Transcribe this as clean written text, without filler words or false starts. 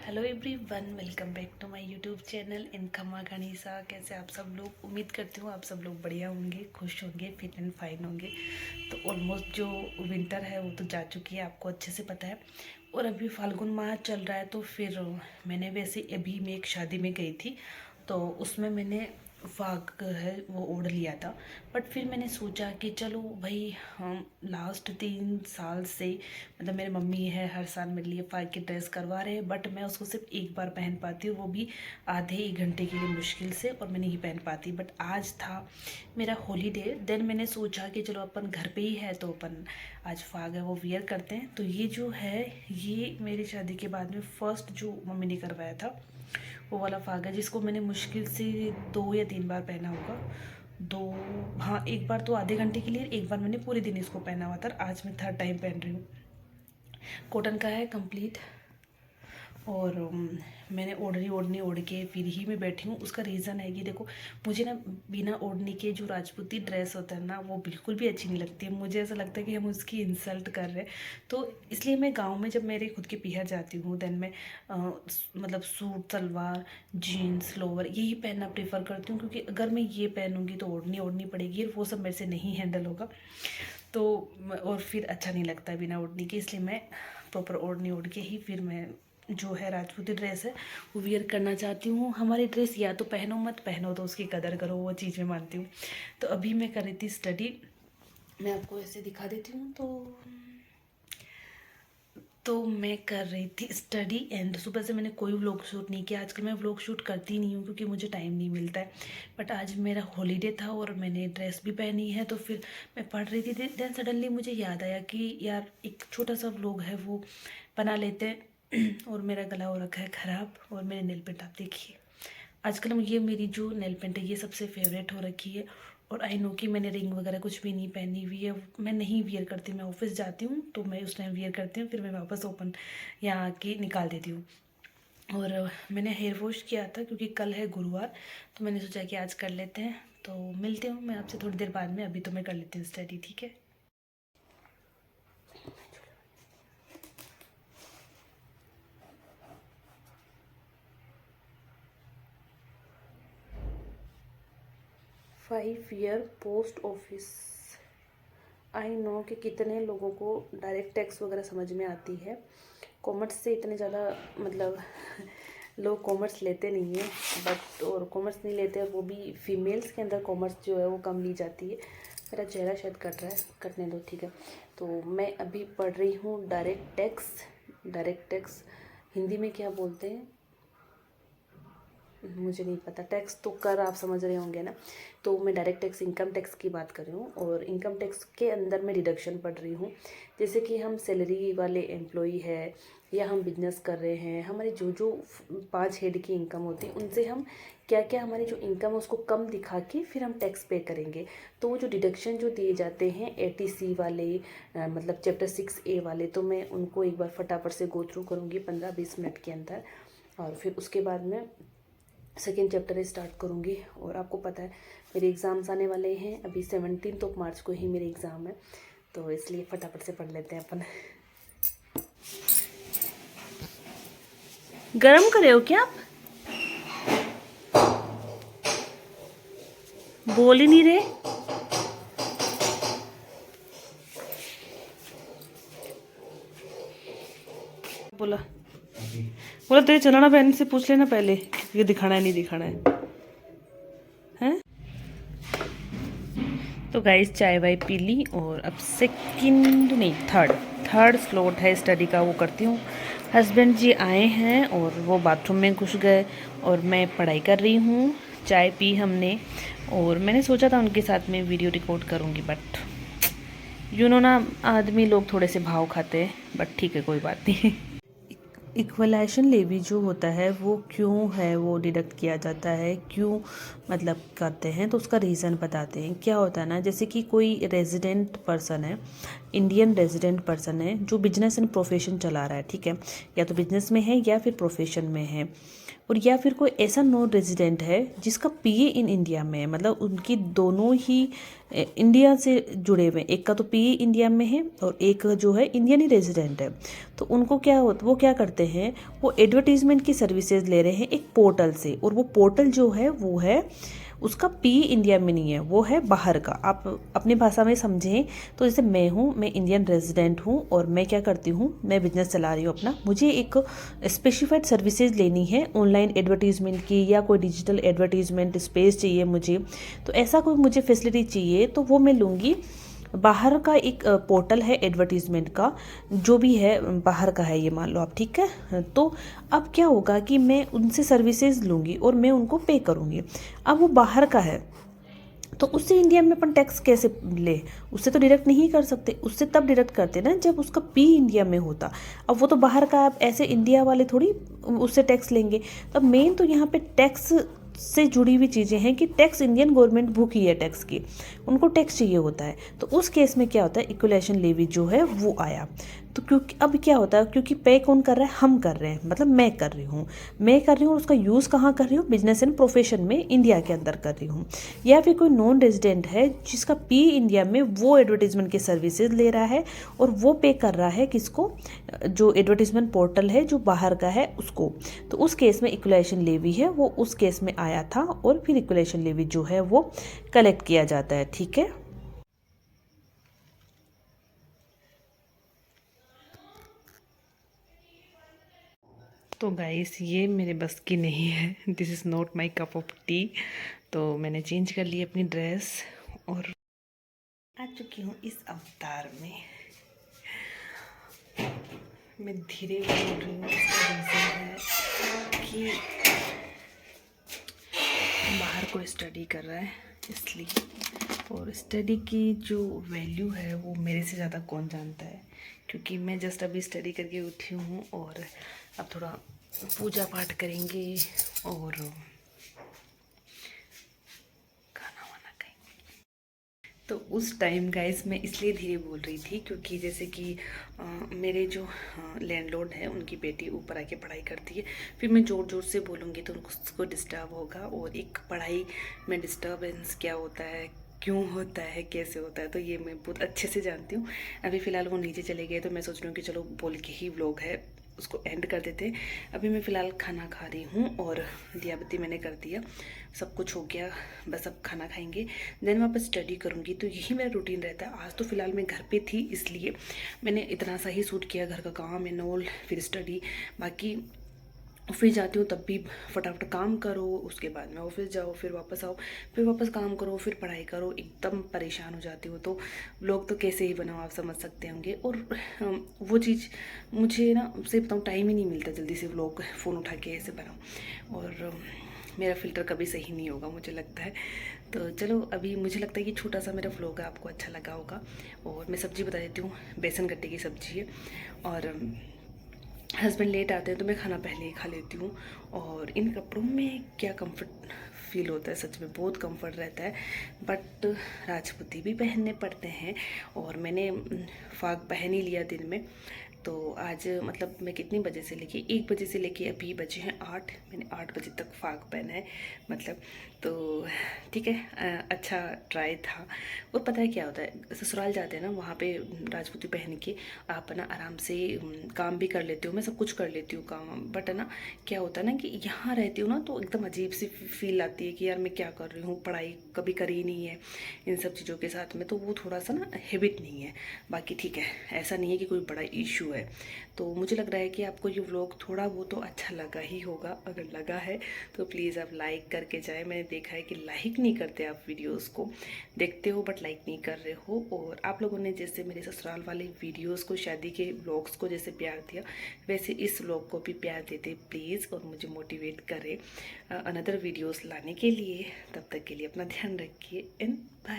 Hello everyone, welcome back to my YouTube channel इनकमा गणिसा। कैसे आप सब लोग? उम्मीद करती हूँ आप सब लोग बढ़िया होंगे, खुश होंगे, फिट एंड फाइन होंगे। तो ऑलमोस्ट जो विंटर है वो तो जा चुकी है, आपको अच्छे से पता है। और अभी फाल्गुन माह चल रहा है, तो फिर मैंने वैसे अभी मैं एक शादी में गई थी, तो उसमें मैंने फाग है वो ओढ़ लिया था। बट फिर मैंने सोचा कि चलो भाई, हम लास्ट 3 साल से मतलब मेरी मम्मी है हर साल मेरे लिए फाग की ड्रेस करवा रहे हैं, बट मैं उसको सिर्फ एक बार पहन पाती हूँ, वो भी आधे 1 घंटे के लिए मुश्किल से, और मैं नहीं पहन पाती। बट आज था मेरा हॉलीडे, देन मैंने सोचा कि चलो अपन घर पे ही है तो अपन आज फाग है वो वियर करते हैं। तो ये जो है, ये मेरी शादी के बाद में फर्स्ट जो मम्मी ने करवाया था वो वाला फाग है, जिसको मैंने मुश्किल से 2 या 3 बार पहना होगा। दो, हाँ, एक बार तो आधे घंटे के लिए, एक बार मैंने पूरे दिन इसको पहना हुआ था। आज मैं थर्ड टाइम पहन रही हूँ। कॉटन का है कंप्लीट, और मैंने ओढ़नी ओढ़ के फिर ही मैं बैठी हूँ। उसका रीज़न है कि देखो, मुझे ना बिना ओढ़ने के जो राजपूती ड्रेस होता है ना, वो बिल्कुल भी अच्छी नहीं लगती है। मुझे ऐसा लगता है कि हम उसकी इंसल्ट कर रहे हैं। तो इसलिए मैं गांव में जब मेरे खुद के पीहर जाती हूँ, देन मैं मतलब सूट सलवार जीन्स लोअर यही पहनना प्रेफर करती हूँ, क्योंकि अगर मैं ये पहनूँगी तो ओढ़नी पड़ेगी, और वो सब मेरे से नहीं हैंडल होगा। तो और फिर अच्छा नहीं लगता है बिना ओढ़नी के, इसलिए मैं प्रॉपर ओढ़नी ओढ़ के ही फिर मैं जो है राजपूती ड्रेस है वो वियर करना चाहती हूँ। हमारी ड्रेस या तो पहनो मत पहनो तो उसकी कदर करो, वो चीज़ मैं मानती हूँ। तो अभी मैं कर रही थी स्टडी, मैं आपको ऐसे दिखा देती हूँ। तो मैं कर रही थी स्टडी, एंड सुबह से मैंने कोई व्लॉग शूट नहीं किया। आजकल मैं व्लॉग शूट करती नहीं हूँ क्योंकि मुझे टाइम नहीं मिलता है। बट आज मेरा हॉलीडे था और मैंने ड्रेस भी पहनी है, तो फिर मैं पढ़ रही थी। देन सडनली मुझे याद आया कि यार एक छोटा सा व्लॉग है वो बना लेते हैं। और मेरा गला हो रखा है ख़राब, और मेरे नेल पेंट आप देखिए। आजकल ये मेरी जो नेल पेंट है ये सबसे फेवरेट हो रखी है। और आई नो कि मैंने रिंग वगैरह कुछ भी नहीं पहनी हुई है, मैं नहीं वियर करती। मैं ऑफिस जाती हूँ तो मैं उस टाइम वियर करती हूँ, फिर मैं वापस ओपन यहाँ आके निकाल देती हूँ। और मैंने हेयर वॉश किया था क्योंकि कल है गुरुवार, तो मैंने सोचा कि आज कर लेते हैं। तो मिलती हूँ मैं आपसे थोड़ी देर बाद में, अभी तो मैं कर लेती हूँ स्टडी, ठीक है। 5 year post office. I know कि कितने लोगों को डायरेक्ट टैक्स वगैरह समझ में आती है। कॉमर्स से इतने ज़्यादा मतलब लोग कॉमर्स लेते नहीं हैं, बट और कॉमर्स नहीं लेते, और वो भी फीमेल्स के अंदर कॉमर्स जो है वो कम ली जाती है। मेरा चेहरा शायद कट रहा है, कटने दो, ठीक है। तो मैं अभी पढ़ रही हूँ direct tax. Direct tax Hindi में क्या बोलते हैं मुझे नहीं पता। टैक्स तो कर आप समझ रहे होंगे ना। तो मैं डायरेक्ट टैक्स इनकम टैक्स की बात कर रही हूँ, और इनकम टैक्स के अंदर मैं डिडक्शन पढ़ रही हूँ। जैसे कि हम सैलरी वाले एम्प्लॉई है, या हम बिजनेस कर रहे हैं, हमारी जो जो 5 हेड की इनकम होती है उनसे हम क्या क्या हमारी जो इनकम है उसको कम दिखा के फिर हम टैक्स पे करेंगे। तो वो जो डिडक्शन जो दिए जाते हैं ATC वाले, मतलब चैप्टर 6A वाले, तो मैं उनको एक बार फटाफट से गो थ्रू करूँगी 15-20 मिनट के अंदर। और फिर उसके बाद में सेकेंड चैप्टर स्टार्ट करूँगी। और आपको पता है मेरे एग्ज़ाम्स आने वाले हैं, अभी 17 मार्च को ही मेरे एग्ज़ाम है, तो इसलिए फटाफट से पढ़ लेते हैं अपन। गरम करे हो क्या आप? बोल ही नहीं रहे। बोला बोला तेरे चलाना बहन से पूछ लेना पहले, ये दिखाना है नहीं दिखाना है। तो गाइस चाय वाय पी ली, और अब सेकंड नहीं थर्ड स्लॉट है स्टडी का, वो करती हूँ। हस्बैंड जी आए हैं और वो बाथरूम में घुस गए, और मैं पढ़ाई कर रही हूँ। चाय पी हमने, और मैंने सोचा था उनके साथ में वीडियो रिकॉर्ड करूँगी, बट ना आदमी लोग थोड़े से भाव खाते हैं, बट ठीक है कोई बात नहीं। इक्वलाइजेशन लेवी जो होता है वो क्यों है वो डिडक्ट किया जाता है, क्यों मतलब करते हैं, तो उसका रीज़न बताते हैं। क्या होता है ना, जैसे कि कोई रेजिडेंट पर्सन है, इंडियन रेजिडेंट पर्सन है जो बिजनेस एंड प्रोफेशन चला रहा है, ठीक है, या तो बिजनेस में है या फिर प्रोफेशन में है, और या फिर कोई ऐसा नॉन रेजिडेंट है जिसका PA इन इंडिया में है, मतलब उनकी दोनों ही इंडिया से जुड़े हुए हैं। एक का तो पीई इंडिया में है और एक जो है इंडियन ही रेजिडेंट है। तो उनको क्या होता, वो क्या करते हैं, वो एडवर्टीजमेंट की सर्विसेज ले रहे हैं एक पोर्टल से, और वो पोर्टल जो है वो है उसका पी इंडिया में नहीं है, वो है बाहर का। आप अपनी भाषा में समझें तो जैसे मैं इंडियन रेजिडेंट हूँ और मैं क्या करती हूँ, मैं बिजनेस चला रही हूँ अपना, मुझे एक स्पेसिफाइड सर्विसेज लेनी है ऑनलाइन एडवर्टीजमेंट की, या कोई डिजिटल एडवर्टीजमेंट स्पेस चाहिए मुझे, तो ऐसा कोई मुझे फैसिलिटी चाहिए तो वो मैं लूँगी। बाहर का एक पोर्टल है एडवर्टीजमेंट का, जो भी है बाहर का है ये मान लो आप, ठीक है। तो अब क्या होगा कि मैं उनसे सर्विसेज लूँगी और मैं उनको पे करूँगी। अब वो बाहर का है तो उससे इंडिया में अपन टैक्स कैसे ले, उससे तो डायरेक्ट नहीं कर सकते, उससे तब डायरेक्ट करते ना जब उसका पी इंडिया में होता। अब वो तो बाहर का, आप ऐसे इंडिया वाले थोड़ी उससे टैक्स लेंगे। तो मेन तो यहाँ पे टैक्स से जुड़ी हुई चीज़ें हैं कि टैक्स इंडियन गवर्नमेंट भूखी है टैक्स की, उनको टैक्स चाहिए होता है। तो उस केस में क्या होता है, इक्वलेशन लेवी जो है वो आया। तो क्योंकि अब क्या होता है, क्योंकि पे कौन कर रहा है, हम कर रहे हैं, मतलब मैं कर रही हूँ, और उसका यूज़ कहाँ कर रही हूँ, बिजनेस एंड प्रोफेशन में इंडिया के अंदर कर रही हूँ। या फिर कोई नॉन रेजिडेंट है जिसका पी इंडिया में वो एडवर्टीजमेंट के सर्विसेज ले रहा है और वो पे कर रहा है किसको, जो एडवर्टीजमेंट पोर्टल है जो बाहर का है उसको। तो उस केस में इक्वलाइजेशन लेवी है वो उस केस में आया था, और फिर इक्वलाइजेशन लेवी जो है वो कलेक्ट किया जाता है, ठीक है। तो गाइस ये मेरे बस की नहीं है, this is not my cup of T. तो मैंने चेंज कर ली अपनी ड्रेस और आ चुकी हूँ इस अवतार में। मैं धीरे बोल रही हूँ, इसका रीज़न है कि बाहर कोई स्टडी कर रहा है इसलिए, और स्टडी की जो वैल्यू है वो मेरे से ज़्यादा कौन जानता है, क्योंकि मैं जस्ट अभी स्टडी करके उठी हूँ और अब थोड़ा पूजा पाठ करेंगे और खाना वाना खाएंगे। तो उस टाइम गाइस मैं इसलिए धीरे बोल रही थी क्योंकि जैसे कि मेरे जो लैंडलॉर्ड है उनकी बेटी ऊपर आके पढ़ाई करती है, फिर मैं ज़ोर ज़ोर से बोलूँगी तो उसको डिस्टर्ब होगा, और एक पढ़ाई में डिस्टर्बेंस क्या होता है, क्यों होता है, कैसे होता है, तो ये मैं बहुत अच्छे से जानती हूँ। अभी फ़िलहाल वो नीचे चले गए तो मैं सोच रही हूँ कि चलो बोल के ही व्लॉग है उसको एंड कर देते हैं। अभी मैं फ़िलहाल खाना खा रही हूँ और दिया बत्ती मैंने कर दिया, सब कुछ हो गया, बस अब खाना खाएंगे, देन वापस स्टडी करूँगी। तो यही मेरा रूटीन रहता है। आज तो फ़िलहाल मैं घर पे थी इसलिए मैंने इतना सा ही शूट किया, घर का काम एंड ऑल, फिर स्टडी। बाकी ऑफिस जाती हूँ तब भी फटाफट काम करो, उसके बाद में ऑफिस जाओ, फिर वापस आओ, फिर वापस काम करो, फिर पढ़ाई करो, एकदम परेशान हो जाती हूँ। तो लोग तो कैसे ही बनाओ आप समझ सकते होंगे। और वो चीज़ मुझे ना से बताऊँ टाइम ही नहीं मिलता जल्दी से व्लॉग फ़ोन उठा के ऐसे बनाऊँ, और मेरा फ़िल्टर कभी सही नहीं होगा मुझे लगता है। तो चलो अभी मुझे लगता है कि छोटा सा मेरा व्लॉग है, आपको अच्छा लगा होगा। और मैं सब्ज़ी बता देती हूँ, बेसन गट्टे की सब्ज़ी है, और हस्बैंड लेट आते हैं तो मैं खाना पहले ही खा लेती हूँ। और इन कपड़ों में क्या कंफर्ट फील होता है, सच में बहुत कंफर्ट रहता है, बट राजपूती भी पहनने पड़ते हैं। और मैंने फाग पहन ही लिया दिन में। तो आज मतलब मैं कितने बजे से लेके 1 बजे से लेके अभी बजे हैं 8, मैंने 8 बजे तक फाग पहना है मतलब। तो ठीक है, अच्छा ट्राई था। और पता है क्या होता है, ससुराल जाते हैं ना, वहाँ पे राजपूती पहन के आप ना आराम से काम भी कर लेते हो, मैं सब कुछ कर लेती हूँ काम, बट है ना क्या होता है ना कि यहाँ रहती हूँ ना तो एकदम अजीब सी फील आती है कि यार मैं क्या कर रही हूँ, पढ़ाई कभी करी नहीं है इन सब चीज़ों के साथ में, तो वो थोड़ा सा ना हैबिट नहीं है। बाकी ठीक है, ऐसा नहीं है कि कोई बड़ा इशू है। तो मुझे लग रहा है कि आपको ये व्लॉग थोड़ा वो तो अच्छा लगा ही होगा, अगर लगा है तो प्लीज़ आप लाइक करके जाए। मैंने देखा है कि लाइक नहीं करते आप, वीडियोस को देखते हो बट लाइक नहीं कर रहे हो। और आप लोगों ने जैसे मेरे ससुराल वाले वीडियोस को, शादी के व्लॉग्स को जैसे प्यार दिया, वैसे इस व्लॉग को भी प्यार देते प्लीज़, और मुझे मोटिवेट करें अनदर वीडियोस लाने के लिए। तब तक के लिए अपना ध्यान रखिए एंड बाय।